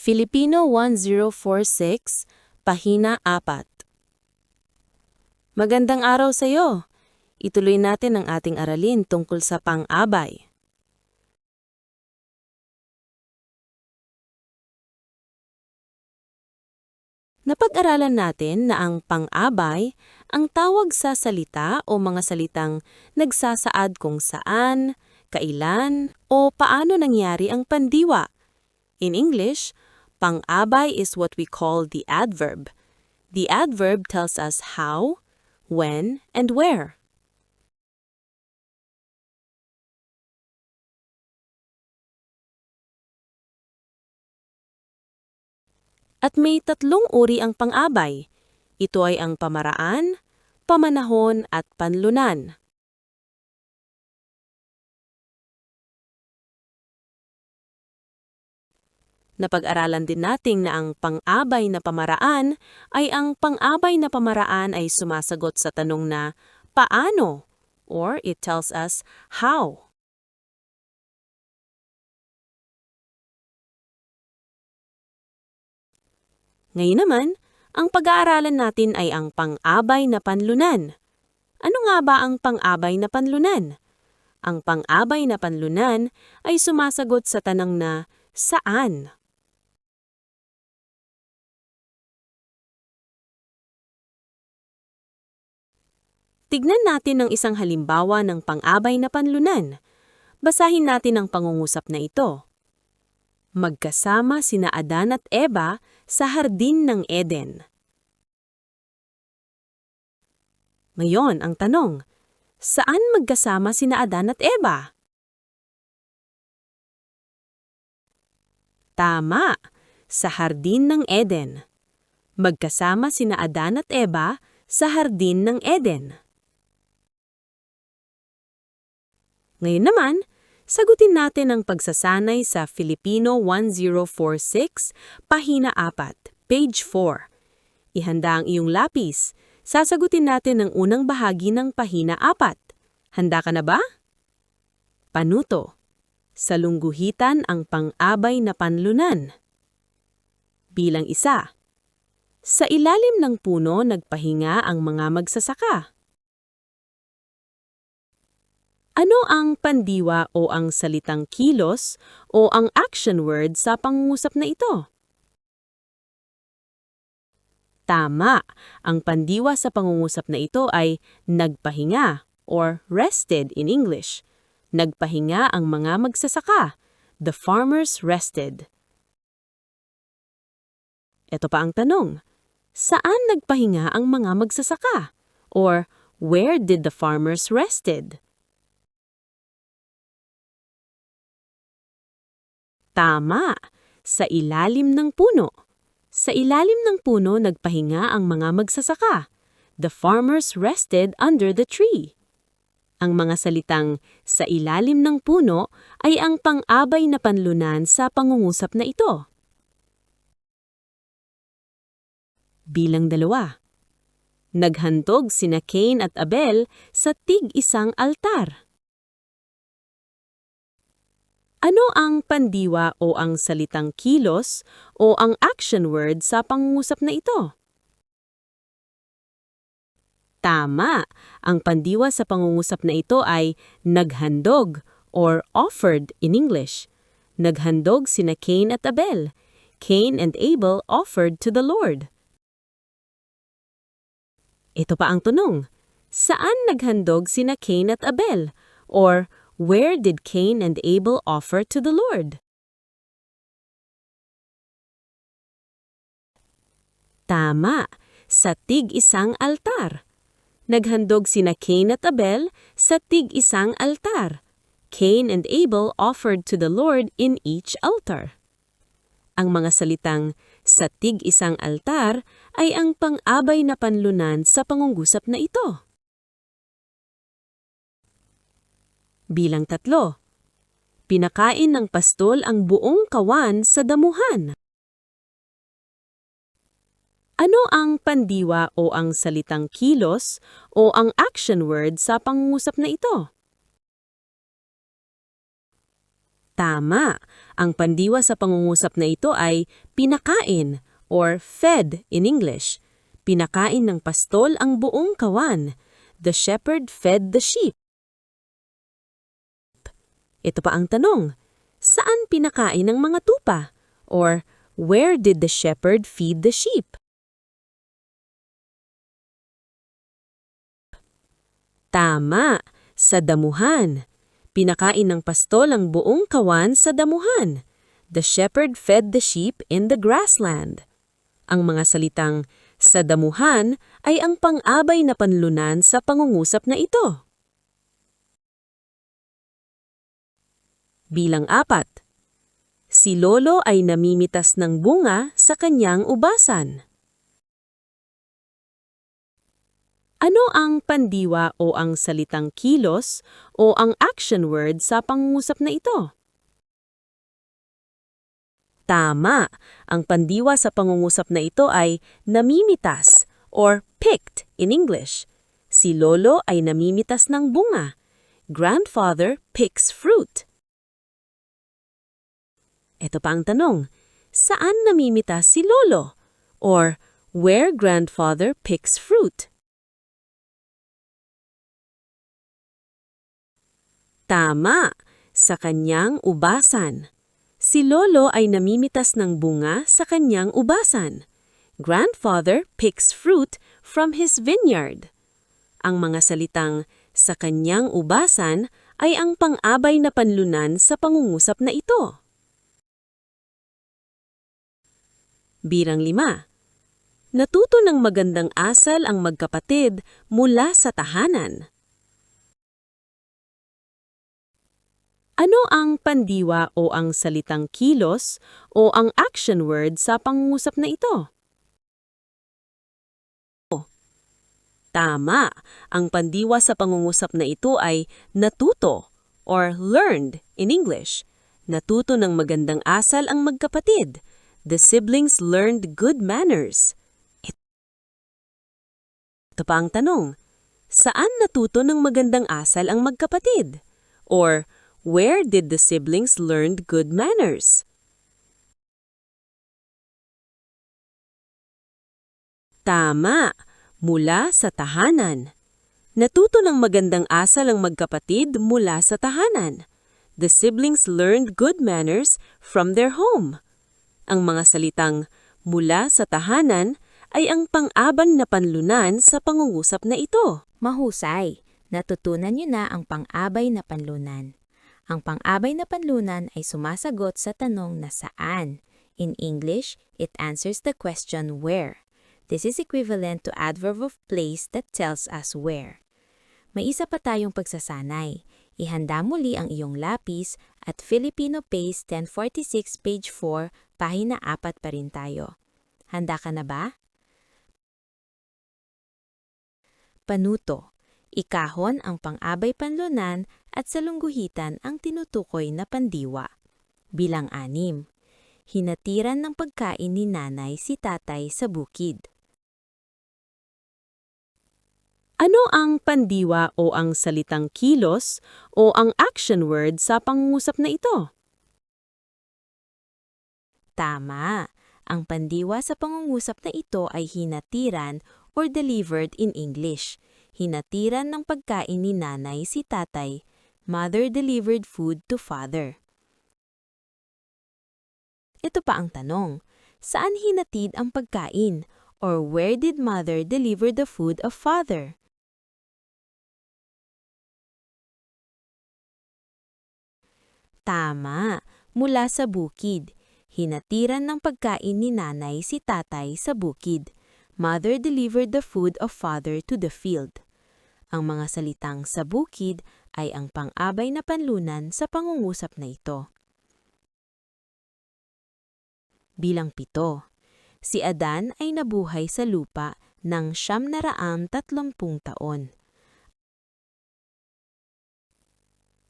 Filipino 1046, Pahina 4. Magandang araw sa iyo. Ituloy natin ang ating aralin tungkol sa pang-abay. Napag-aralan natin na ang pang-abay ang tawag sa salita o mga salitang nagsasaad kung saan, kailan, o paano nangyari ang pandiwa. In English, pang-abay is what we call the adverb. The adverb tells us how, when, and where. At may tatlong uri ang pang-abay. Ito ay ang pamaraan, pamanahon, at panlunan. Napag-aralan din natin na ang pang-abay na pamaraan ay sumasagot sa tanong na paano, or it tells us how. Ngayon naman, ang pag-aaralan natin ay ang pang-abay na panlunan. Ano nga ba ang pang-abay na panlunan? Ang pang-abay na panlunan ay sumasagot sa tanong na saan. Tignan natin ang isang halimbawa ng pang-abay na panlunan. Basahin natin ang pangungusap na ito. Magkasama sina Adan at Eva sa hardin ng Eden. Ngayon, ang tanong, saan magkasama sina Adan at Eva? Tama, sa hardin ng Eden. Magkasama sina Adan at Eva sa hardin ng Eden. Ngayon naman, sagutin natin ang pagsasanay sa Filipino 1046, Pahina 4, page 4. Ihanda ang iyong lapis. Sasagutin natin ang unang bahagi ng Pahina 4. Handa ka na ba? Panuto. Sa lungguhitan ang pang-abay na panlunan. Bilang 1. Sa ilalim ng puno nagpahinga ang mga magsasaka. Ano ang pandiwa o ang salitang kilos o ang action word sa pangungusap na ito? Tama, ang pandiwa sa pangungusap na ito ay nagpahinga or rested in English. Nagpahinga ang mga magsasaka. The farmers rested. Ito pa ang tanong, saan nagpahinga ang mga magsasaka? Or where did the farmers rested? Tama, sa ilalim ng puno. Sa ilalim ng puno nagpahinga ang mga magsasaka. The farmers rested under the tree. Ang mga salitang sa ilalim ng puno ay ang pang-abay na panlunan sa pangungusap na ito. Bilang 2. Naghantog sina Cain at Abel sa tig-isang altar. Ano ang pandiwa o ang salitang kilos o ang action word sa pangungusap na ito? Tama, ang pandiwa sa pangungusap na ito ay naghandog or offered in English. Naghandog sina Cain at Abel. Cain and Abel offered to the Lord. Ito pa ang tanong, saan naghandog sina Cain at Abel? Or where did Cain and Abel offer to the Lord? Tama, sa tig-isang altar. Naghandog sina Cain at Abel sa tig-isang altar. Cain and Abel offered to the Lord in each altar. Ang mga salitang sa tig-isang altar ay ang pang-abay na panlunan sa pangungusap na ito. Bilang 3. Pinakain ng pastol ang buong kawan sa damuhan. Ano ang pandiwa o ang salitang kilos o ang action word sa pangungusap na ito? Tama. Ang pandiwa sa pangungusap na ito ay pinakain or fed in English. Pinakain ng pastol ang buong kawan. The shepherd fed the sheep. Ito pa ang tanong. Saan pinakain ng mga tupa? Or where did the shepherd feed the sheep? Tama. Sa damuhan. Pinakain ng pastol ang buong kawan sa damuhan. The shepherd fed the sheep in the grassland. Ang mga salitang sa damuhan ay ang pang-abay na panlunan sa pangungusap na ito. Bilang 4. Si Lolo ay namimitas ng bunga sa kanyang ubasan. Ano ang pandiwa o ang salitang kilos o ang action word sa pangungusap na ito? Tama. Ang pandiwa sa pangungusap na ito ay namimitas or picked in English. Si Lolo ay namimitas ng bunga. Grandfather picks fruit. Ito pa ang tanong. Saan namimitas si Lolo? Or where grandfather picks fruit? Tama. Sa kanyang ubasan. Si Lolo ay namimitas ng bunga sa kanyang ubasan. Grandfather picks fruit from his vineyard. Ang mga salitang sa kanyang ubasan ay ang pang-abay na panlunan sa pangungusap na ito. Bilang 5. Natuto ng magandang asal ang magkapatid mula sa tahanan. Ano ang pandiwa o ang salitang kilos o ang action word sa pangungusap na ito? Tama. Ang pandiwa sa pangungusap na ito ay natuto or learned in English. Natuto ng magandang asal ang magkapatid. The siblings learned good manners. Ito pa ang tanong. Saan natuto ng magandang asal ang magkapatid? Or where did the siblings learn good manners? Tama. Mula sa tahanan. Natuto ng magandang asal ang magkapatid mula sa tahanan. The siblings learned good manners from their home. Ang mga salitang mula sa tahanan ay ang pang-aban na panlunan sa pangungusap na ito. Mahusay. Natutunan niyo na ang pang-abay na panlunan. Ang pang-abay na panlunan ay sumasagot sa tanong na saan. In English, it answers the question where. This is equivalent to adverb of place that tells us where. May isa pa tayong pagsasanay. Ihanda muli ang iyong lapis at Filipino Pace 1046 page 4, pahina 4 pa rin tayo. Handa ka na ba? Panuto. Ikahon ang pang-abay panlunan at sa lungguhitan ang tinutukoy na pandiwa. Bilang 6. Hinatiran ng pagkain ni nanay si tatay sa bukid. Ano ang pandiwa o ang salitang kilos o ang action word sa pangungusap na ito? Tama. Ang pandiwa sa pangungusap na ito ay hinatiran or delivered in English. Hinatiran ng pagkain ni nanay si tatay. Mother delivered food to father. Ito pa ang tanong. Saan hinatid ang pagkain? Or where did mother deliver the food of father? Tama. Mula sa bukid. Hinatiran ng pagkain ni nanay si tatay sa bukid. Mother delivered the food of father to the field. Ang mga salitang sa bukid ay ang pang-abay na panlunan sa pangungusap na ito. Bilang 7. Si Adan ay nabuhay sa lupa ng 930 taon.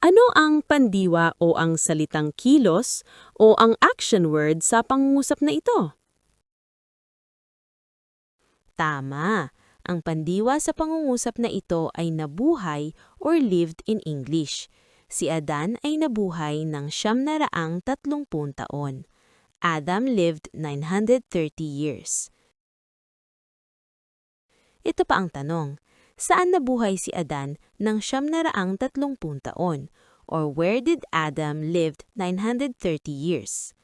Ano ang pandiwa o ang salitang kilos o ang action word sa pangungusap na ito? Tama. Ang pandiwa sa pangungusap na ito ay nabuhay or lived in English. Si Adan ay nabuhay ng 930 taon. Adam lived 930 years. Ito pa ang tanong, saan nabuhay si Adan ng 930 taon? Or where did Adam lived 930 years?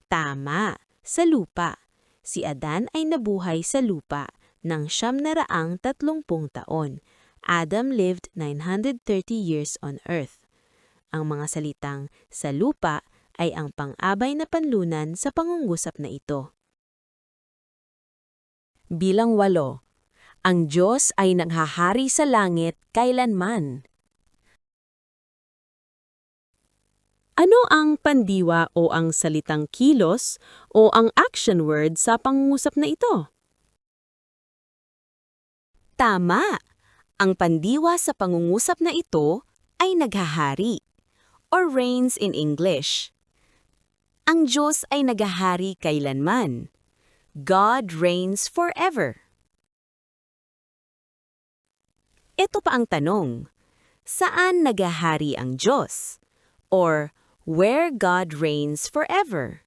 Tama, sa lupa. Si Adan ay nabuhay sa lupa ng 930 taon. Adam lived 930 years on earth. Ang mga salitang sa lupa ay ang pang-abay na panlunan sa pangungusap na ito. Bilang 8. Ang Diyos ay naghahari sa langit kailanman. Ano ang pandiwa o ang salitang kilos o ang action word sa pangungusap na ito? Tama! Ang pandiwa sa pangungusap na ito ay naghahari, or reigns in English. Ang Diyos ay naghahari kailanman. God reigns forever. Ito pa ang tanong, saan naghahari ang Diyos? Or where God reigns forever?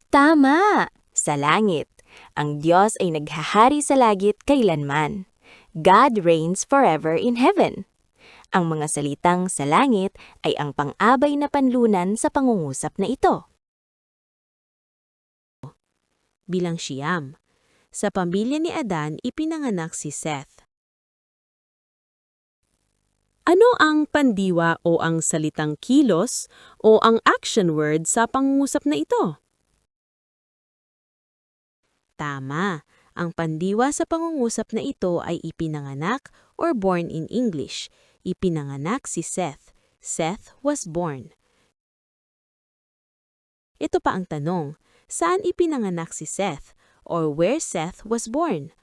Tama! Sa langit. Ang Diyos ay naghahari sa langit kailanman. God reigns forever in heaven. Ang mga salitang sa langit ay ang pang-abay na panlunan sa pangungusap na ito. Bilang 9. Sa pamilya ni Adan ipinanganak si Seth. Ano ang pandiwa o ang salitang kilos o ang action word sa pangungusap na ito? Tama, ang pandiwa sa pangungusap na ito ay ipinanganak or born in English. Ipinanganak si Seth. Seth was born. Ito pa ang tanong, saan ipinanganak si Seth or where Seth was born?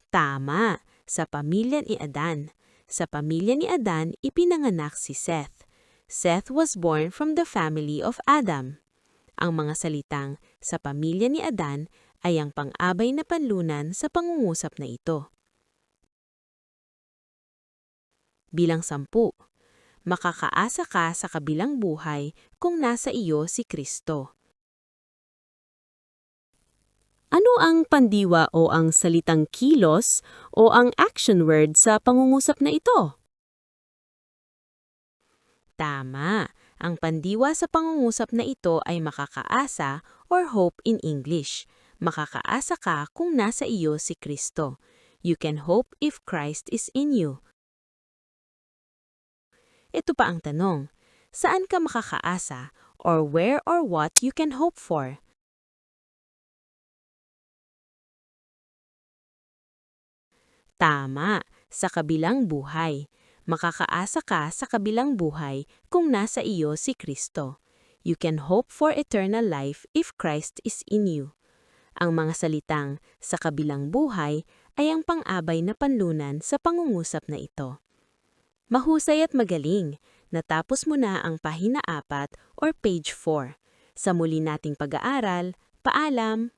Tama, sa pamilya ni Adan. Sa pamilya ni Adan ipinanganak si Seth. Seth was born from the family of Adam. Ang mga salitang sa pamilya ni Adan ay ang pang-abay na panlunan sa pangungusap na ito. Bilang 10. Makakaasa ka sa kabilang buhay kung nasa iyo si Kristo. Ano ang pandiwa o ang salitang kilos o ang action word sa pangungusap na ito? Tama, ang pandiwa sa pangungusap na ito ay makakaasa or hope in English. Makakaasa ka kung nasa iyo si Kristo. You can hope if Christ is in you. Ito pa ang tanong, saan ka makakaasa or where or what you can hope for? Tama, sa kabilang buhay. Makakaasa ka sa kabilang buhay kung nasa iyo si Kristo. You can hope for eternal life if Christ is in you. Ang mga salitang sa kabilang buhay ay ang pang-abay na panlunan sa pangungusap na ito. Mahusay at magaling, natapos mo na ang pahina 4 or page 4. Sa muli nating pag-aaral, paalam!